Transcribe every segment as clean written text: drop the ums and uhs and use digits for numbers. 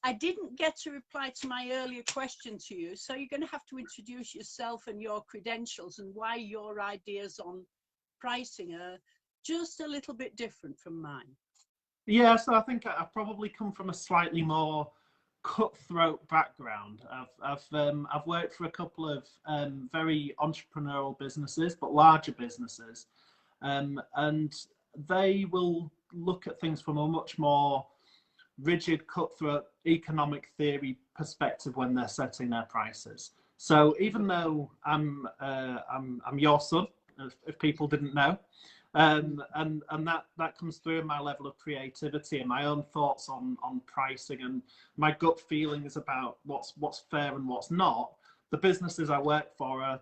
I didn't get to reply to my earlier question to you, so you're going to have to introduce yourself and your credentials and why your ideas on pricing are just a little bit different from mine. Yeah, so I think I've probably come from a slightly more cutthroat background. I've worked for a couple of very entrepreneurial businesses, but larger businesses, and they will look at things from a much more rigid, cutthroat economic theory perspective when they're setting their prices. So even though I'm your son, if people didn't know, and that comes through in my level of creativity and my own thoughts on pricing and my gut feelings about what's fair and what's not. The businesses I work for are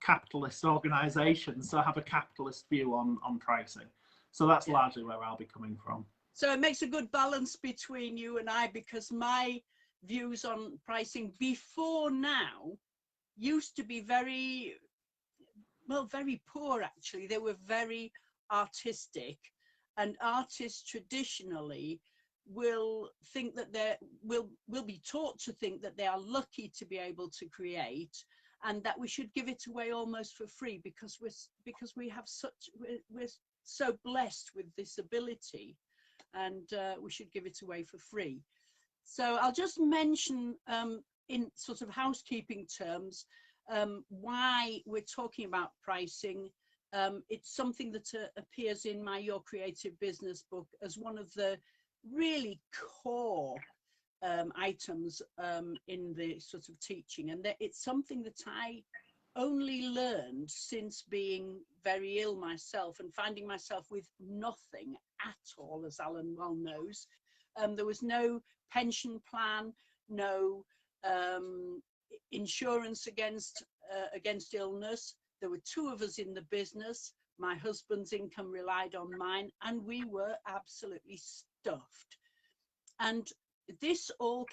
capitalist organisations, so I have a capitalist view on pricing. So that's largely where I'll be coming from. So it makes a good balance between you and I, because my views on pricing before now used to be very poor, actually. They were very artistic, and artists traditionally will think that will be taught to think that they are lucky to be able to create, and that we should give it away almost for free because we're so blessed with this ability, and we should give it away for free. So I'll just mention in sort of housekeeping terms why we're talking about pricing. It's something that appears in my Your Creative Business book as one of the really core items in the sort of teaching, and that it's something that I only learned since being very ill myself and finding myself with nothing at all, as Alan well knows. There was no pension plan, no insurance against illness. There were two of us in the business. My husband's income relied on mine, and we were absolutely stuffed. And this whole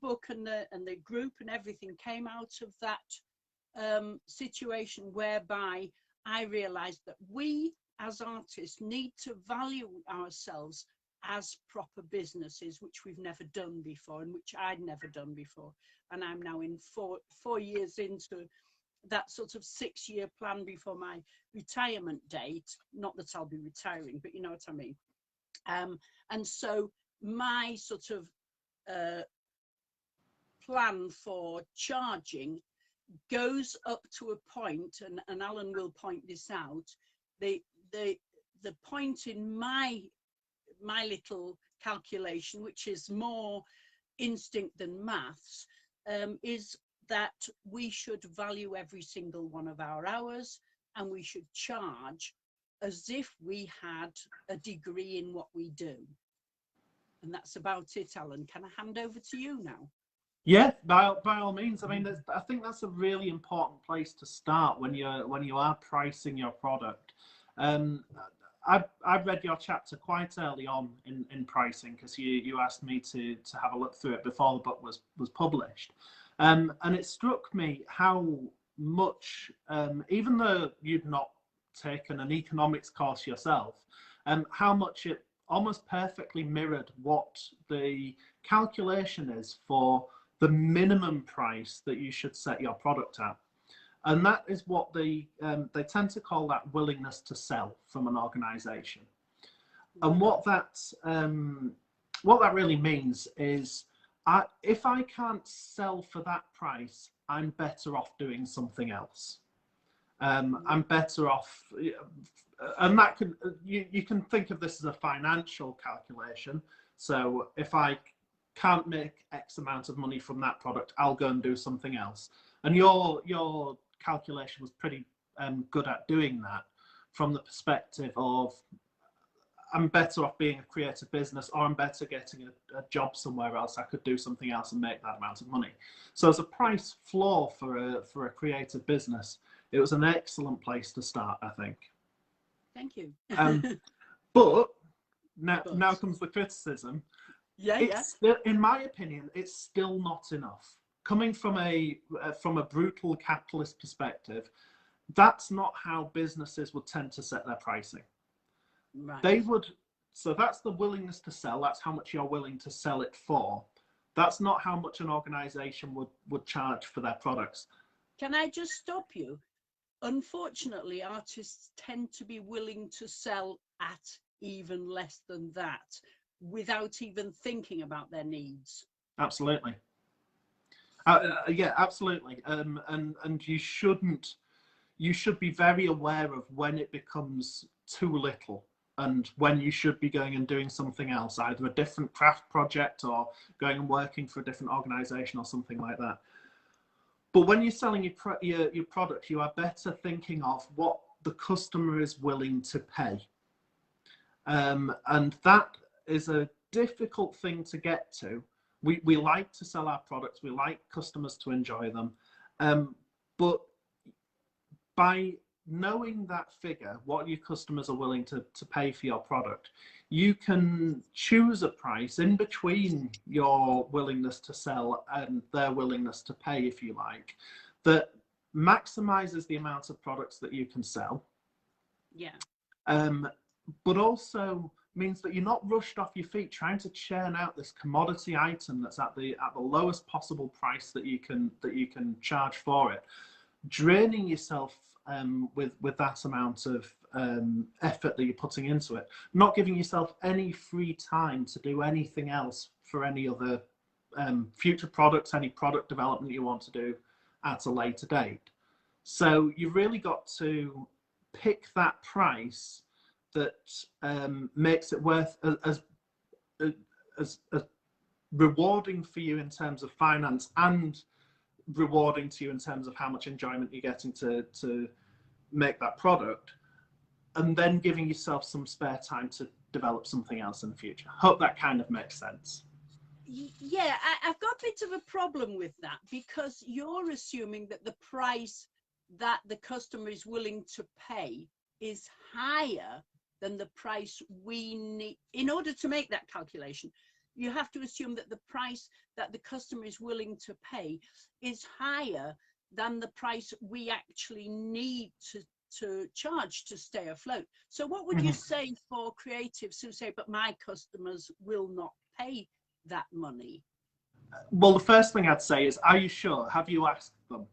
book and the group and everything came out of that situation whereby I realized that we as artists need to value ourselves as proper businesses, which we've never done before and which I'd never done before. And I'm now in four years into that sort of 6-year plan before my retirement date. Not that I'll be retiring, but you know what I mean. And so my sort of plan for charging goes up to a point, and Alan will point this out. The point in my little calculation, which is more instinct than maths, is that we should value every single one of our hours, and we should charge as if we had a degree in what we do. And that's about it, Alan. Can I hand over to you now? Yeah, by all means. I mean, I think that's a really important place to start when you are pricing your product. I read your chapter quite early on in pricing because you asked me to have a look through it before the book was published, and it struck me how much, even though you'd not taken an economics course yourself, how much it almost perfectly mirrored what the calculation is for the minimum price that you should set your product at. And that is what they tend to call that willingness to sell from an organization. And what that really means is, if I can't sell for that price, I'm better off doing something else. I'm better off, and that could, you can think of this as a financial calculation. So if I can't make X amount of money from that product, I'll go and do something else. And your calculation was pretty good at doing that from the perspective of, I'm better off being a creative business, or I'm better getting a job somewhere else. I could do something else and make that amount of money. So as a price floor for a creative business, it was an excellent place to start, I think. Thank you. But now comes the criticism. Still, in my opinion, it's still not enough. Coming from a brutal capitalist perspective, that's not how businesses would tend to set their pricing. Right. So that's the willingness to sell. That's how much you're willing to sell it for. That's not how much an organization would charge for their products. Can I just stop you? Unfortunately, artists tend to be willing to sell at even less than that without even thinking about their needs. Absolutely. Yeah, absolutely. And you should be very aware of when it becomes too little and when you should be going and doing something else, either a different craft project or going and working for a different organization or something like that. But when you're selling your product, you are better thinking of what the customer is willing to pay. And that is a difficult thing to get to. We like to sell our products. We like customers to enjoy them. But by knowing that figure, what your customers are willing to pay for your product, you can choose a price in between your willingness to sell and their willingness to pay, if you like, that maximizes the amount of products that you can sell. Yeah. But also means that you're not rushed off your feet trying to churn out this commodity item that's at the lowest possible price that you can charge for it, draining yourself with that amount of effort that you're putting into it, not giving yourself any free time to do anything else for any other future products, any product development you want to do at a later date. So you've really got to pick that price that makes it worth as rewarding for you in terms of finance and rewarding to you in terms of how much enjoyment you're getting to make that product, and then giving yourself some spare time to develop something else in the future. Hope that kind of makes sense. Yeah, I've got a bit of a problem with that, because you're assuming that the price that the customer is willing to pay is higher than the price we need. In order to make that calculation, you have to assume that the price that the customer is willing to pay is higher than the price we actually need to charge to stay afloat. So what would you say for creatives who say, but my customers will not pay that money? Well, the first thing I'd say is, are you sure? Have you asked them?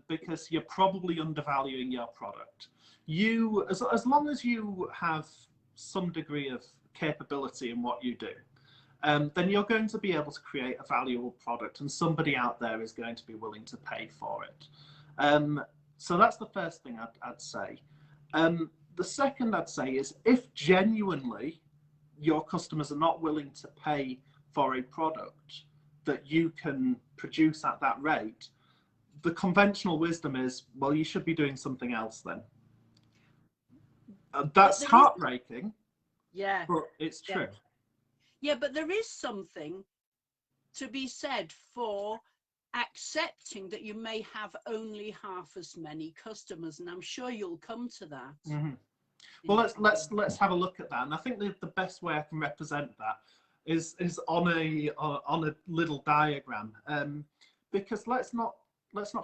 Because you're probably undervaluing your product. You, as long as you have some degree of capability in what you do, then you're going to be able to create a valuable product, and somebody out there is going to be willing to pay for it. So that's the first thing I'd say. The second I'd say is, if genuinely your customers are not willing to pay for a product that you can produce at that rate, the conventional wisdom is, well, you should be doing something else then. That's heartbreaking. Yeah, but it's true. Yeah, but there is something to be said for accepting that you may have only half as many customers, and I'm sure you'll come to that. Well, let's have a look at that, and I think the best way I can represent that is on a little diagram, because let's not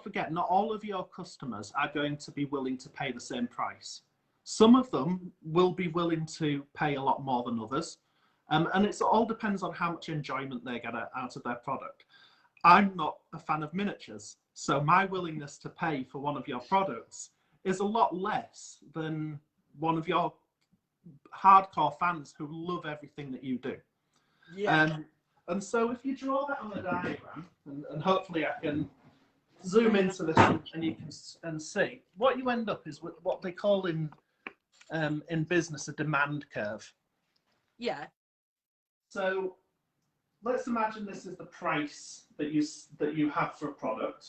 forget, not all of your customers are going to be willing to pay the same price. Some of them will be willing to pay a lot more than others, and it all depends on how much enjoyment they get out of their product. I'm not a fan of miniatures, so my willingness to pay for one of your products is a lot less than one of your hardcore fans who love everything that you do. Yeah. And so if you draw that on a diagram, and hopefully I can zoom into this and you can see, what you end up is with what they call in business a demand curve. Yeah. So let's imagine this is the price that you have for a product,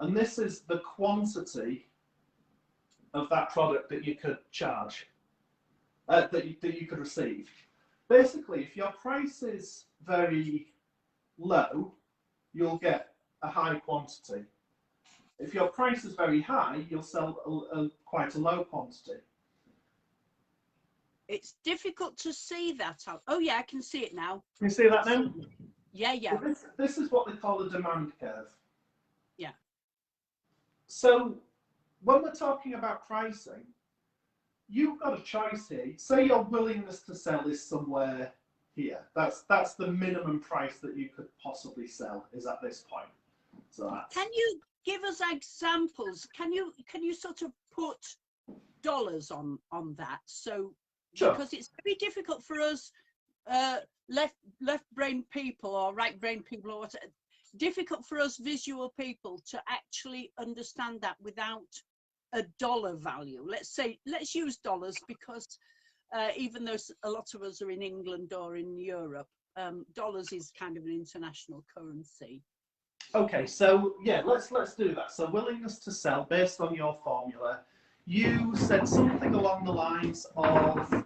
and this is the quantity of that product that you could charge, that you could receive. Basically, if your price is very low, you'll get a high quantity. If your price is very high, you'll sell quite a low quantity. It's difficult to see that. Oh yeah, I can see it now. Can you see that now? Yeah, yeah. So this is what they call a demand curve. Yeah. So when we're talking about pricing, you've got a choice here. Say your willingness to sell is somewhere here. That's the minimum price that you could possibly sell is at this point. So that's... Can you give us examples? Can you sort of put dollars on that? So Sure. Because it's very difficult for us left brain people or right brain people or whatever, difficult for us visual people to actually understand that without a dollar value. Let's use dollars, because even though a lot of us are in England or in Europe, dollars is kind of an international currency. Okay, so yeah, let's do that. So willingness to sell based on your formula. You said something along the lines of,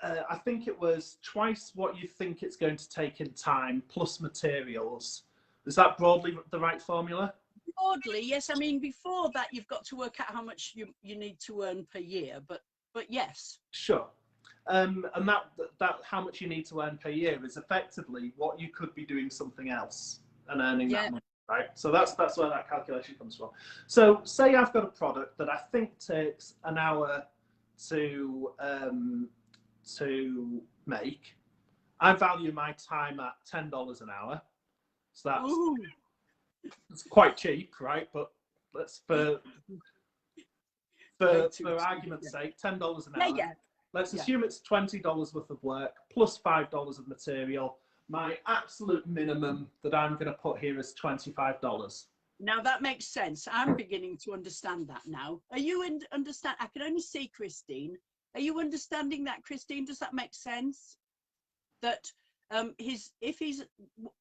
I think it was twice what you think it's going to take in time plus materials. Is that broadly the right formula? Broadly, yes. I mean, before that, you've got to work out how much you need to earn per year, but yes. Sure. And that how much you need to earn per year is effectively what you could be doing something else and earning that money, right? So that's where that calculation comes from. So say I've got a product that I think takes an hour to make. I value my time at $10 an hour. So that's quite cheap, right? But let's for argument's sake, $10 an hour. Yeah. Let's assume it's $20 worth of work plus $5 of material. My absolute minimum that I'm going to put here is $25. Now that makes sense. I'm beginning to understand that now. Are you understand? I can only see Christine. Are you understanding that, Christine? Does that make sense? That if he's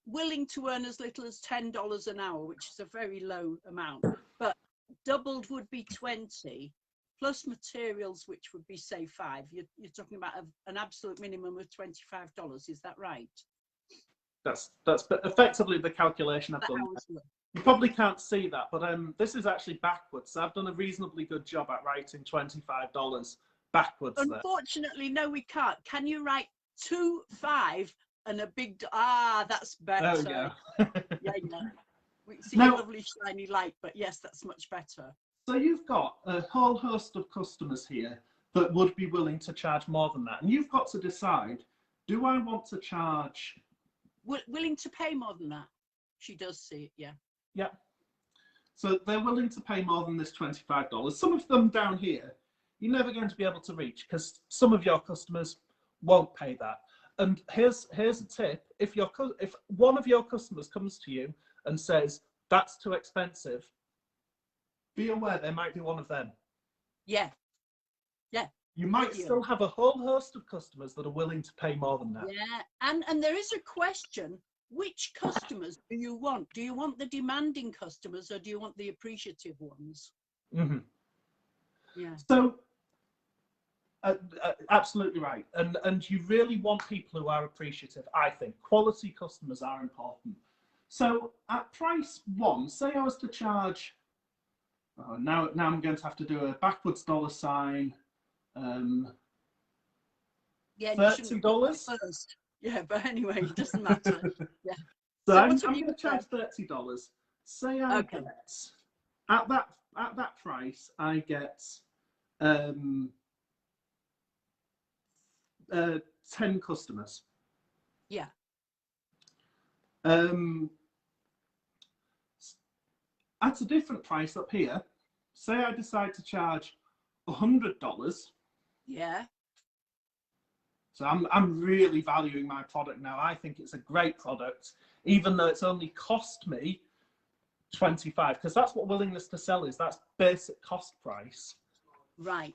willing to earn as little as $10 an hour, which is a very low amount, but doubled would be 20. Plus materials, which would be say 5. You're talking about an absolute minimum of $25. Is that right? That's effectively the calculation I've done. You probably can't see that, but this is actually backwards. So I've done a reasonably good job at writing $25 backwards. Unfortunately, no, we can't. Can you write 2 5 and a big? That's better. There we go. Yeah. We see a lovely shiny light, but yes, that's much better. So you've got a whole host of customers here that would be willing to charge more than that. And you've got to decide, do I want to charge... Willing to pay more than that. She does see it, yeah. Yeah. So they're willing to pay more than this $25. Some of them down here, you're never going to be able to reach because some of your customers won't pay that. And here's a tip. If one of your customers comes to you and says, that's too expensive, be aware there might be one of them. Yeah. You might still have a whole host of customers that are willing to pay more than that. Yeah, and there is a question, which customers do you want? Do you want the demanding customers or do you want the appreciative ones? Mm-hmm. Yeah. So, absolutely right. And you really want people who are appreciative, I think. Quality customers are important. So at price 1, say I was to charge... Oh, now I'm going to have to do a backwards dollar sign. $30. Yeah, but anyway, it doesn't matter. Yeah. So I'm going to charge $30. Say I get at that price, I get 10 customers. Yeah. At a different price up here, say I decide to charge $100. Yeah. So I'm really valuing my product now. I think it's a great product, even though it's only cost me 25, because that's what willingness to sell is. That's basic cost price. Right.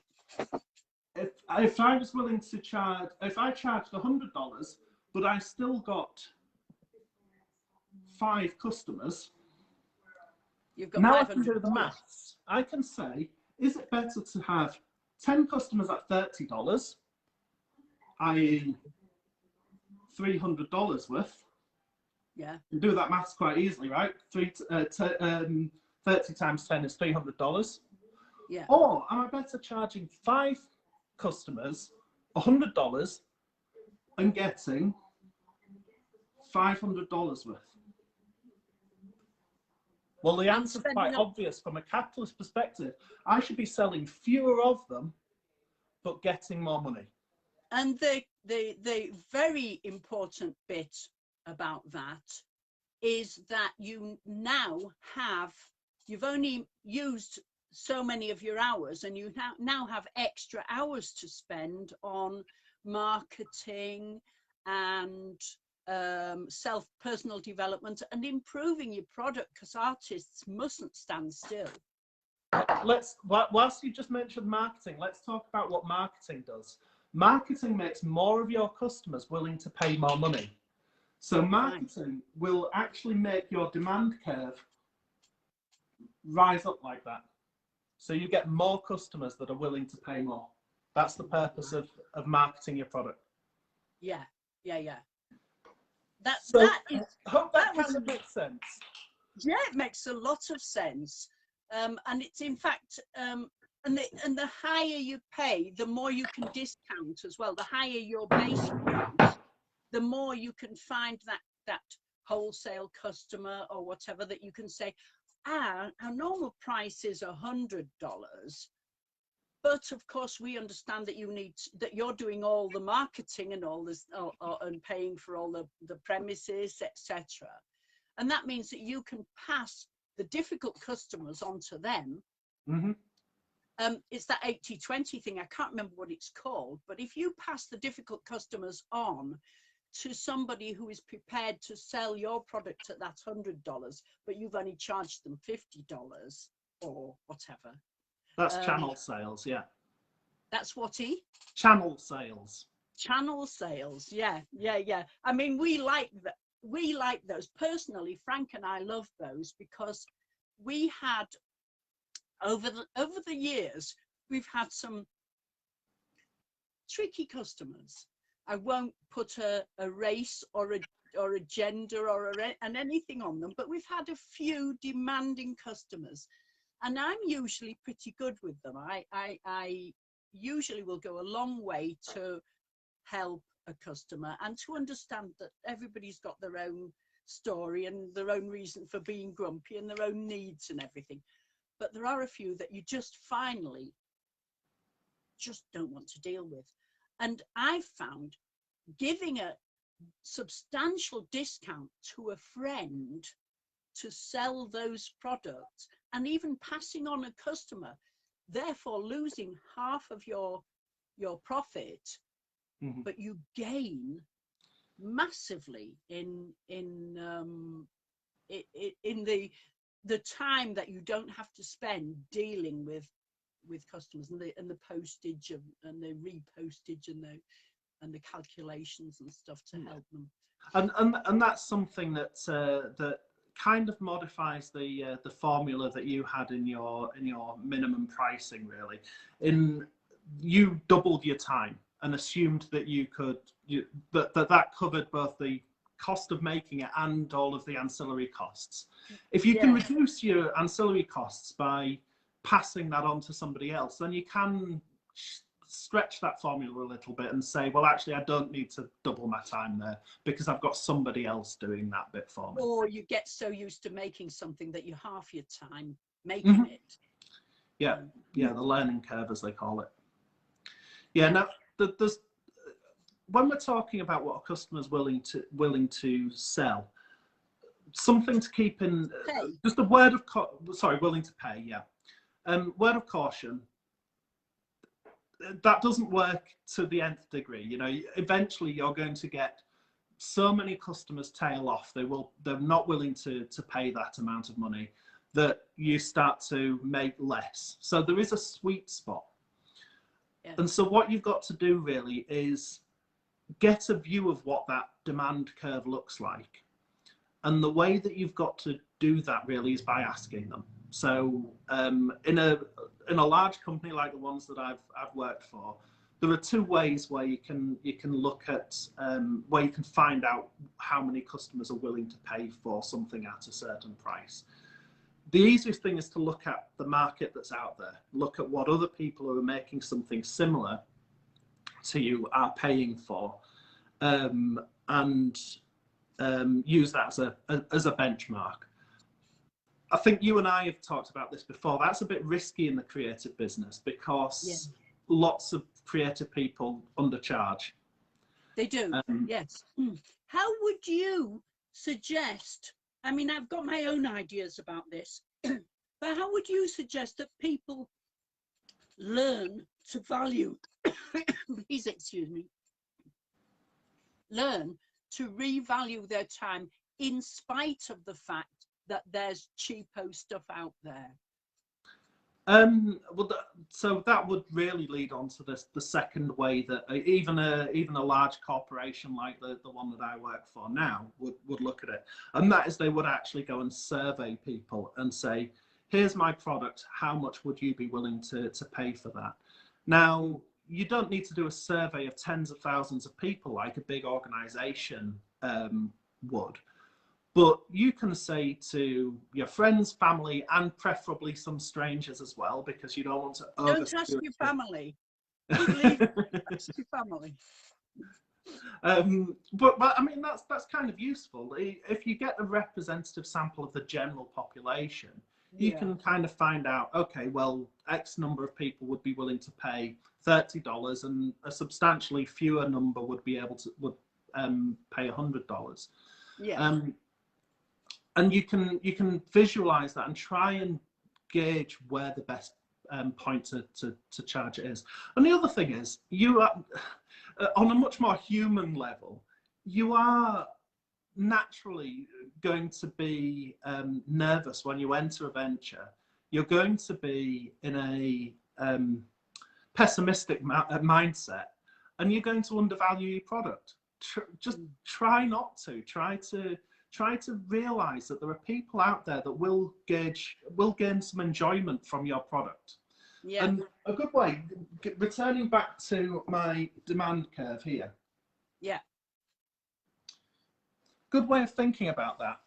If I was willing to charge, if I charged $100, but I still got 5 customers, you've got now I can do the maths. I can say, is it better to have 10 customers at $30, i.e. $300 worth? Yeah. You do that maths quite easily, right? 30 times 10 is $300. Yeah. Or am I better charging 5 customers $100 and getting $500 worth? Well, the answer's quite obvious from a capitalist perspective. I should be selling fewer of them, but getting more money. And the very important bit about that is that you now have, you've only used so many of your hours, and you now have extra hours to spend on marketing and personal development and improving your product, because artists mustn't stand still. Whilst you just mentioned marketing, let's talk about what marketing does. Marketing makes more of your customers willing to pay more money. So marketing will actually make your demand curve rise up like that. So you get more customers that are willing to pay more. That's the purpose of marketing your product. Yeah. I hope that kind of makes sense. Yeah, it makes a lot of sense. And it's in fact, and the higher you pay, the more you can discount as well. The higher your base price, the more you can find that wholesale customer or whatever, that you can say, our normal price is $100, but of course we understand that that you're doing all the marketing and all this and paying for all the premises, etc. And that means that you can pass the difficult customers onto them. Mm-hmm. It's that 80-20 thing. I can't remember what it's called, but if you pass the difficult customers on to somebody who is prepared to sell your product at that $100, but you've only charged them $50 or whatever. That's channel sales, yeah. That's what Channel sales. Channel sales, yeah. I mean, we like that. We like those personally. Frank and I love those, because we had over the years, we've had some tricky customers. I won't put a race or a gender or and anything on them, but we've had a few demanding customers, and I'm usually pretty good with them. I usually will go a long way to help a customer and to understand that everybody's got their own story and their own reason for being grumpy and their own needs and everything. But there are a few that you just finally just don't want to deal with. And I've found giving a substantial discount to a friend to sell those products, and even passing on a customer, therefore losing half of your profit, mm-hmm. but you gain massively in the time that you don't have to spend dealing with customers and the postage and the repostage and the calculations and stuff to help them. And that's something that that kind of modifies the formula that you had in your minimum pricing, really. You doubled your time and assumed that that covered both the cost of making it and all of the ancillary costs. If you can reduce your ancillary costs by passing that on to somebody else, then you can stretch that formula a little bit and say, well, actually, I don't need to double my time there because I've got somebody else doing that bit for me. Or you get so used to making something that you half your time making mm-hmm. it. Yeah, the learning curve, as they call it. Yeah, now there's when we're talking about what a customer's willing to sell, something to keep in, just a word of willing to pay, word of caution. That doesn't work to the nth degree. You know, eventually you're going to get so many customers tail off. They're not willing to pay that amount of money that you start to make less. So there is a sweet spot. Yeah. And so what you've got to do really is get a view of what that demand curve looks like. And the way that you've got to do that really is by asking them. So in a large company like the ones that I've worked for, there are two ways where you can look at where you can find out how many customers are willing to pay for something at a certain price. The easiest thing is to look at the market that's out there, look at what other people who are making something similar to you are paying for, and use that as a benchmark. I think you and I have talked about this before. That's a bit risky in the creative business because lots of creative people undercharge. They do, yes. How would you suggest, I mean, I've got my own ideas about this, but how would you suggest that people learn to value, please excuse me, learn to revalue their time in spite of the fact that there's cheapo stuff out there? Well, so that would really lead on to this, the second way that even a large corporation like the one that I work for now would look at it, and that is they would actually go and survey people and say, here's my product, how much would you be willing to pay for that? Now, you don't need to do a survey of tens of thousands of people like a big organization would. But you can say to your friends, family, and preferably some strangers as well, because you don't want to Don't ask your family. Please ask your family. But I mean, that's kind of useful. If you get a representative sample of the general population, you can kind of find out, okay, well, X number of people would be willing to pay $30, and a substantially fewer number would be able to pay $100. Yeah. And you can visualize that and try and gauge where the best point to charge it is. And the other thing is, you are on a much more human level, you are naturally going to be nervous when you enter a venture. You're going to be in a pessimistic mindset, and you're going to undervalue your product. Just try not to. Try to realize that there are people out there that will gain some enjoyment from your product. Yeah. And a good way, returning back to my demand curve here. Yeah. Good way of thinking about that.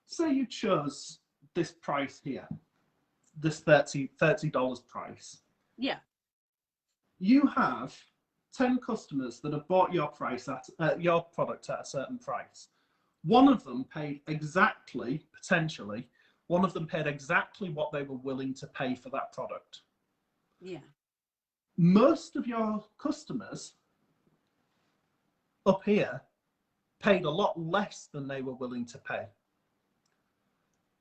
Say you chose this price here, this $30 price. Yeah. You have 10 customers that have bought your price at your product at a certain price. One of them paid exactly, potentially, one of them paid exactly what they were willing to pay for that product. Yeah. Most of your customers up here paid a lot less than they were willing to pay.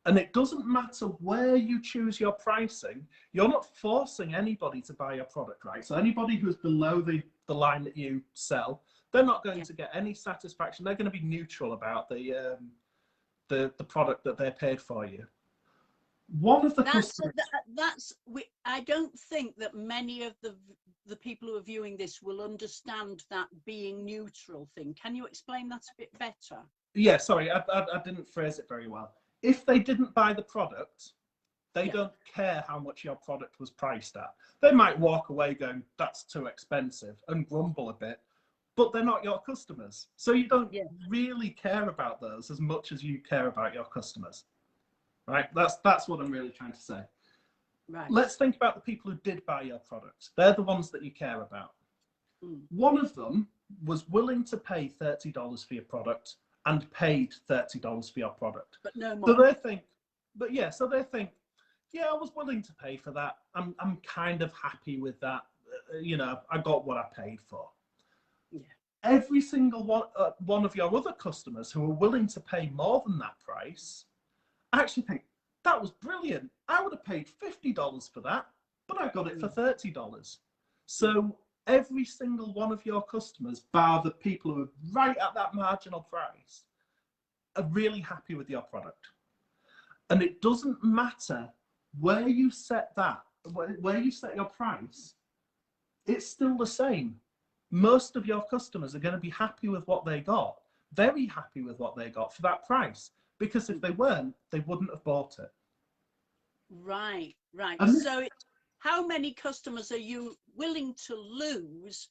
And it doesn't matter where you choose your pricing, you're not forcing anybody to buy your product, right? So anybody who's below the line that you sell, they're not going to get any satisfaction. They're going to be neutral about the product that they paid for you. One of the customers... I don't think that many of the people who are viewing this will understand that being neutral thing. Can you explain that a bit better? Yeah, sorry, I didn't phrase it very well. If they didn't buy the product, they don't care how much your product was priced at. They might walk away going, that's too expensive, and grumble a bit, but they're not your customers. So you don't really care about those as much as you care about your customers, right? That's what I'm really trying to say. Right. Let's think about the people who did buy your product. They're the ones that you care about. One of them was willing to pay $30 for your product and paid $30 for your product. But no more. So they think, yeah, I was willing to pay for that. I'm kind of happy with that. I got what I paid for. Yeah. Every single one of your other customers who are willing to pay more than that price actually think, that was brilliant. I would have paid $50 for that, but I got it for $30. So every single one of your customers, bar the people who are right at that marginal price, are really happy with your product. And it doesn't matter where you set your price, it's still the same. Most of your customers are going to be happy with what they got, very happy with what they got for that price, because if they weren't, they wouldn't have bought it. Right. And so how many customers are you willing to lose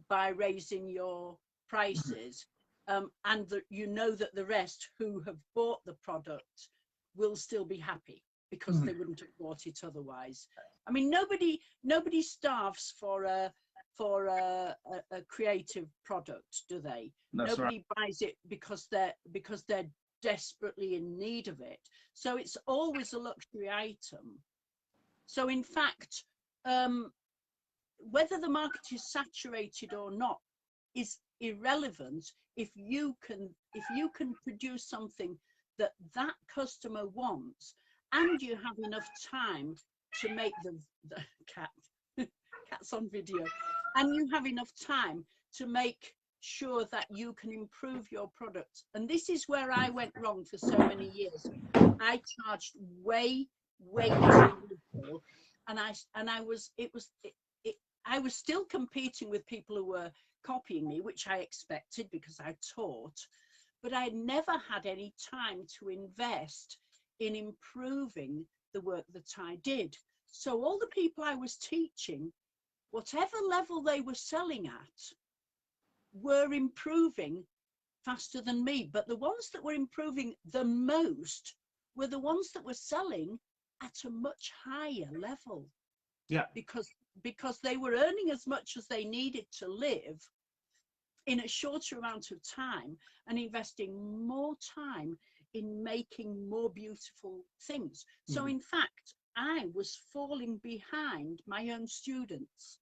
by raising your prices? And that the rest who have bought the product will still be happy because they wouldn't have bought it otherwise. I mean, nobody starves for a creative product, do they? That's Nobody buys it because they're desperately in need of it. So it's always a luxury item. So in fact, whether the market is saturated or not is irrelevant if you can produce something that customer wants, and you have enough time to make the cat's on video, and you have enough time to make sure that you can improve your product. And this is where I went wrong for so many years. I charged way too little, and I was still competing with people who were copying me, which I expected because I taught, but I never had any time to invest in improving the work that I did. So all the people I was teaching, whatever level they were selling at, were improving faster than me. But the ones that were improving the most were the ones that were selling at a much higher level. Yeah. Because they were earning as much as they needed to live in a shorter amount of time, and investing more time in making more beautiful things. So in fact, I was falling behind my own students.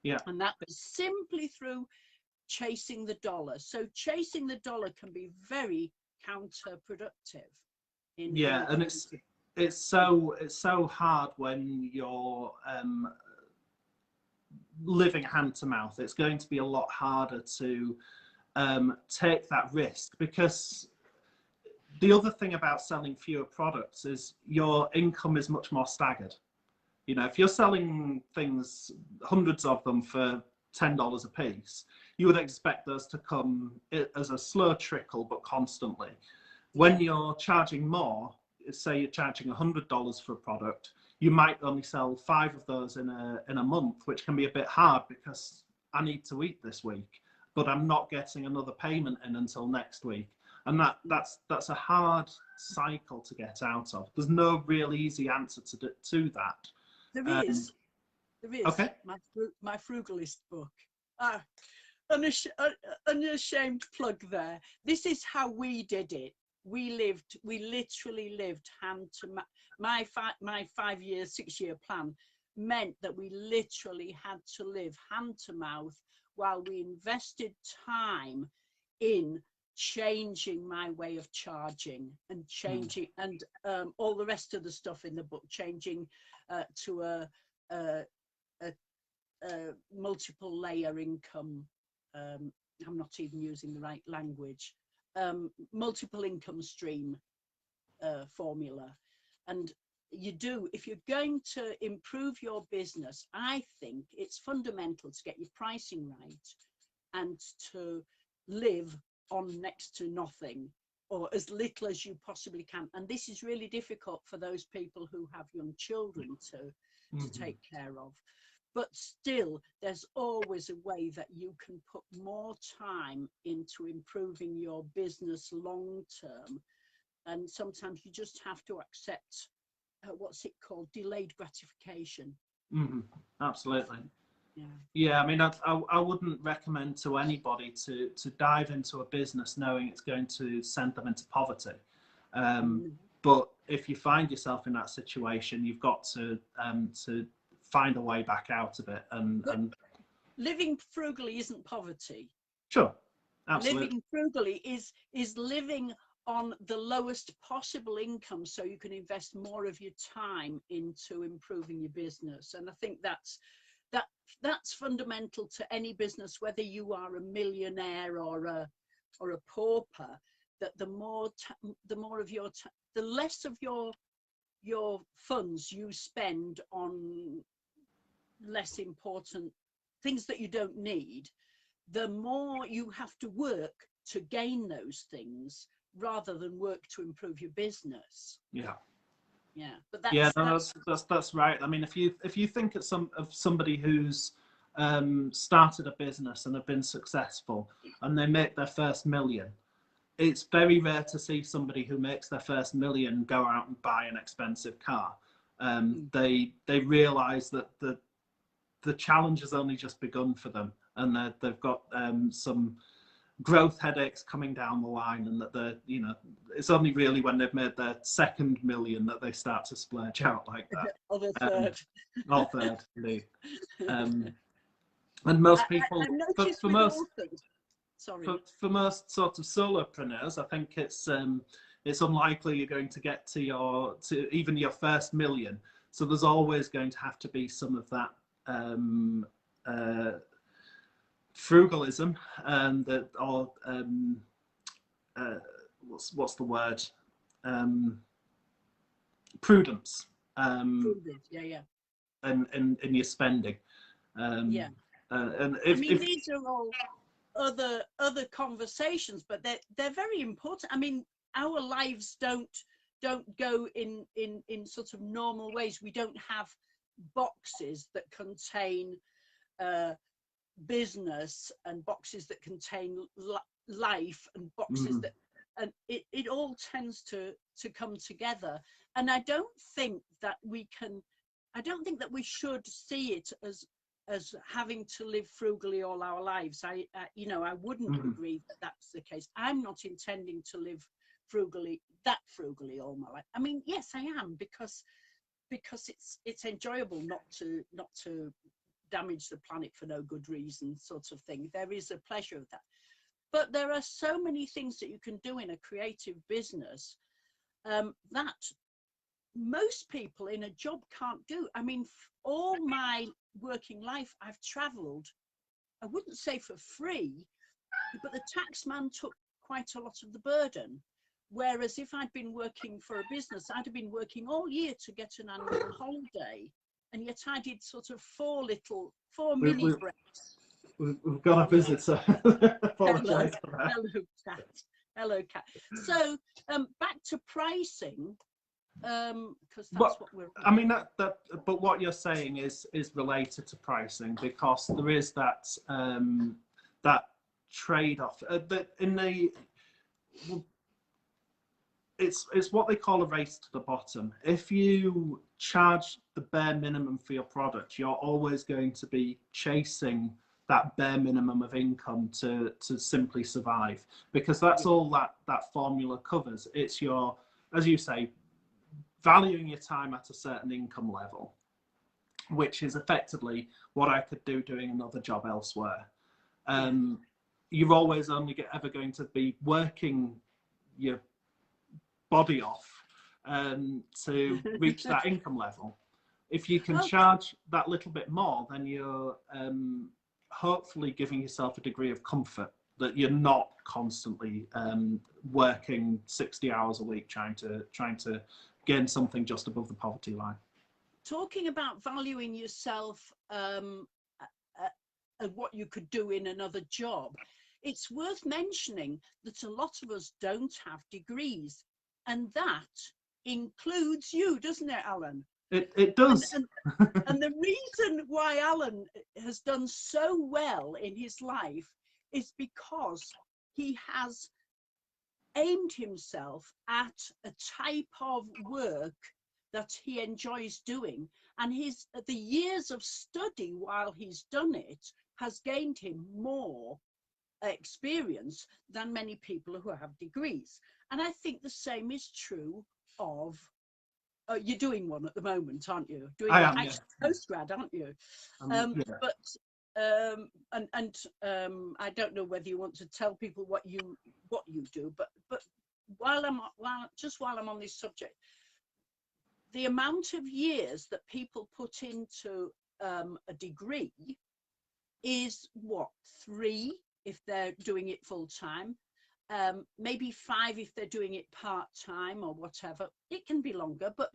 Yeah. And that was simply through chasing the dollar. So chasing the dollar can be very counterproductive. And it's so hard when you're living hand to mouth. It's going to be a lot harder to take that risk, because the other thing about selling fewer products is your income is much more staggered. You know, if you're selling things, hundreds of them for $10 a piece, you would expect those to come as a slow trickle, but constantly. When you're charging more, say you're charging $100 for a product, you might only sell 5 of those in a month, which can be a bit hard because I need to eat this week, but I'm not getting another payment in until next week. And that's a hard cycle to get out of. There's no real easy answer to that. There is. Okay. My Frugalist book. Unashamed plug there. This is how we did it. We literally lived hand to mouth. My 5-year, 6-year plan meant that we literally had to live hand to mouth while we invested time in changing my way of charging and changing and all the rest of the stuff in the book, changing to a multiple layer income. I'm not even using the right language. Multiple income stream formula. And if you're going to improve your business, I think it's fundamental to get your pricing right and to live on next to nothing, or as little as you possibly can. And this is really difficult for those people who have young children to take care of. But still, there's always a way that you can put more time into improving your business long term. And sometimes you just have to accept, what's it called, delayed gratification. Absolutely. Yeah. Yeah, I mean, I wouldn't recommend to anybody to dive into a business knowing it's going to send them into poverty. But if you find yourself in that situation, you've got to find a way back out of it. And living frugally isn't poverty. Sure, absolutely. Living frugally is living on the lowest possible income, so you can invest more of your time into improving your business. And I think that's fundamental to any business, whether you are a millionaire or a pauper. That the less of your funds you spend on less important things that you don't need, the more you have to work to gain those things rather than work to improve your business. But that's right. I mean, if you think of somebody who's started a business and have been successful and they make their first million, it's very rare to see somebody who makes their first million go out and buy an expensive car. They realize that the challenge has only just begun for them, and they've got some growth headaches coming down the line, and that they're, you know, it's only really when they've made their second million that they start to splurge out like that. Or the third. Or third, indeed. And most people, I've noticed for with most, authors, sorry. for most sort of solopreneurs, I think it's unlikely you're going to get to even your first million. So there's always going to have to be some of that frugalism, and what's the word? Prudence. Prudence, yeah. In your spending. Yeah. And these are all other conversations, but they're very important. I mean, our lives don't go in sort of normal ways. We don't have boxes that contain business, and boxes that contain life, and boxes that, and it all tends to come together. And I don't think that we should see it as having to live frugally all our lives. I wouldn't agree that that's the case. I'm not intending to live frugally all my life. I mean, yes, I am, because it's enjoyable not to damage the planet for no good reason, sort of thing. There is a pleasure of that. But there are so many things that you can do in a creative business that most people in a job can't do. I mean, all my working life, I've traveled, I wouldn't say for free, but the tax man took quite a lot of the burden. Whereas if I'd been working for a business, I'd have been working all year to get an annual holiday. And yet I did sort of four mini breaks. We've got a visitor. Apologise for that. Hello, cat. So back to pricing, because that's what we're. I mean, but what you're saying is related to pricing, because there is that trade-off. It's what they call a race to the bottom. If you charge the bare minimum for your product, you're always going to be chasing that bare minimum of income to simply survive, because that's all that formula covers. It's your, as you say, valuing your time at a certain income level, which is effectively what I could do doing another job elsewhere. You're always only ever going to be working your body off to reach that income level. If you can charge that little bit more, then you're hopefully giving yourself a degree of comfort that you're not constantly working 60 hours a week trying to gain something just above the poverty line. Talking about valuing yourself and what you could do in another job, it's worth mentioning that a lot of us don't have degrees, and that includes you, doesn't it, Alan? It does. And the reason why Alan has done so well in his life is because he has aimed himself at a type of work that he enjoys doing, and the years of study while he's done it has gained him more experience than many people who have degrees. And I think the same is true of you're doing one at the moment, aren't you? I am, actually, yeah. Postgrad, aren't you? Yeah. But I don't know whether you want to tell people what you do, but while I'm on this subject, the amount of years that people put into a degree is what, 3 if they're doing it full time, maybe 5 if they're doing it part time or whatever. It can be longer, but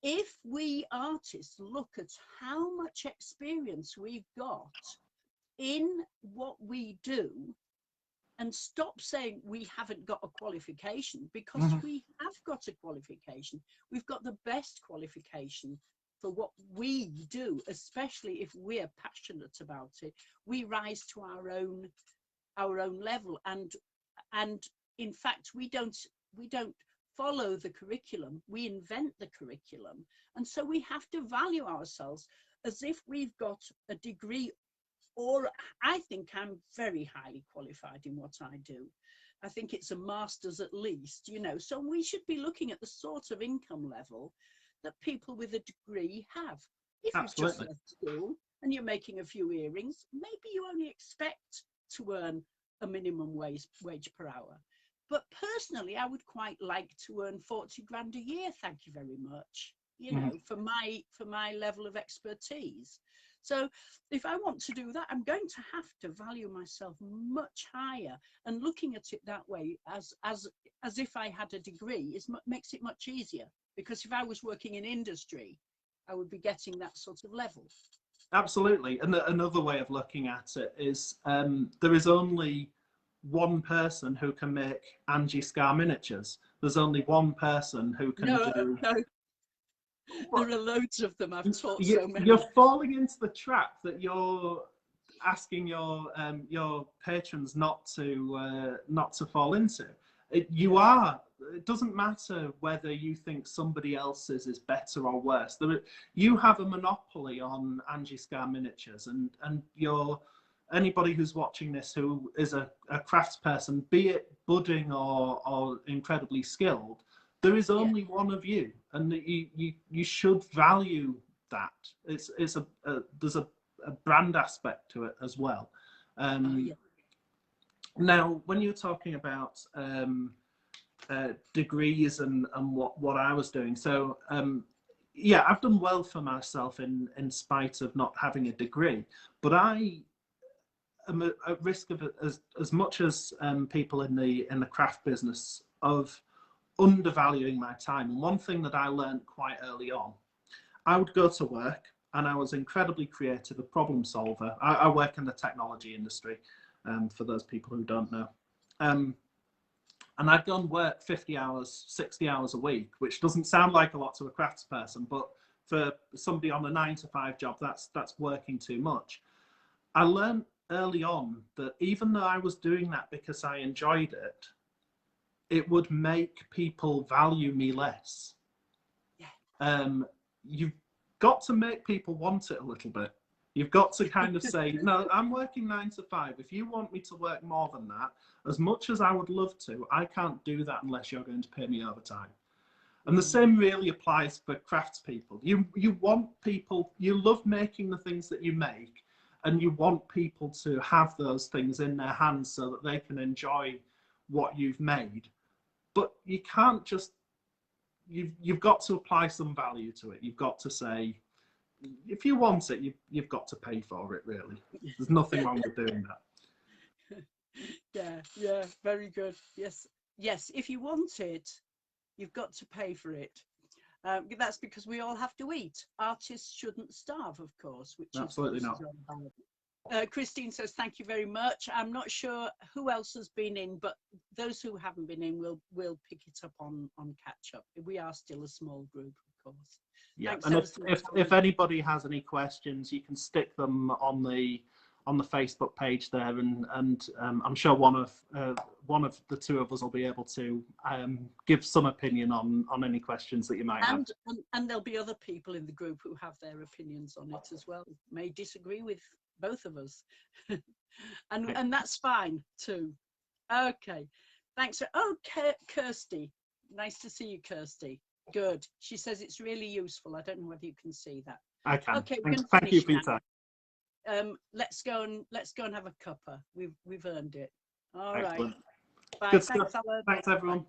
if we artists look at how much experience we've got in what we do and stop saying we haven't got a qualification, because we have got a qualification. We've got the best qualification for what we do, especially if we're passionate about it. We rise to our own level, and in fact we don't follow the curriculum, we invent the curriculum. And so we have to value ourselves as if we've got a degree or I think I'm very highly qualified in what I do. I think it's a master's at least, you know, so we should be looking at the sort of income level that people with a degree have. If you've just Absolutely. left school and you're making a few earrings, maybe you only expect to earn a minimum wage per hour. But personally, I would quite like to earn 40 grand a year, thank you very much, you know, for my level of expertise. So if I want to do that, I'm going to have to value myself much higher, and looking at it that way as if I had a degree makes it much easier, because if I was working in industry, I would be getting that sort of level. Absolutely. And another way of looking at it is there is only one person who can make Angie Scarr miniatures. There's only one person who can do... No. There are loads of them. I've taught so many. You're falling into the trap that you're asking your patrons not to fall into. You are. It doesn't matter whether you think somebody else's is better or worse. You have a monopoly on Angie Scarr miniatures, and anybody who's watching this who is a craftsperson, be it budding or incredibly skilled, there is only one of you, and you should value that. There's a brand aspect to it as well. Now, when you're talking about degrees and what I was doing, so yeah, I've done well for myself in spite of not having a degree, but I am at risk of, as much as people in the craft business, of undervaluing my time. And one thing that I learned quite early on, I would go to work and I was incredibly creative, a problem solver. I work in the technology industry, for those people who don't know. And I'd go and work 50 hours, 60 hours a week, which doesn't sound like a lot to a craftsperson, but for somebody on a 9-to-5 job, that's working too much. I learned early on that even though I was doing that because I enjoyed it, it would make people value me less. You've got to make people want it a little bit. You've got to kind of say, no, I'm working 9-to-5. If you want me to work more than that, as much as I would love to, I can't do that unless you're going to pay me overtime. And the same really applies for craftspeople. You want people, you love making the things that you make, and you want people to have those things in their hands so that they can enjoy what you've made. But you can't just, you've got to apply some value to it. You've got to say, if you want it, you've got to pay for it, really. There's nothing wrong with doing that. Yeah, very good. Yes, if you want it, you've got to pay for it. That's because we all have to eat. Artists shouldn't starve, of course, which absolutely is not. Christine says, thank you very much. I'm not sure who else has been in, but those who haven't been in will pick it up on catch up. We are still a small group, of course. Yeah, thanks, and if anybody has any questions, you can stick them on the Facebook page there, and I'm sure one of the two of us will be able to give some opinion on any questions that you might have. And there'll be other people in the group who have their opinions on it as well, may disagree with both of us. and that's fine too. Okay, thanks. Kirsty, nice to see you, Kirsty. Good. She says it's really useful. I don't know whether you can see that. I can. Okay, thank you for your time. Let's go and have a cuppa. We've earned it. All Excellent. right. Bye. Good Thanks, stuff. Alan. Thanks, everyone. Bye.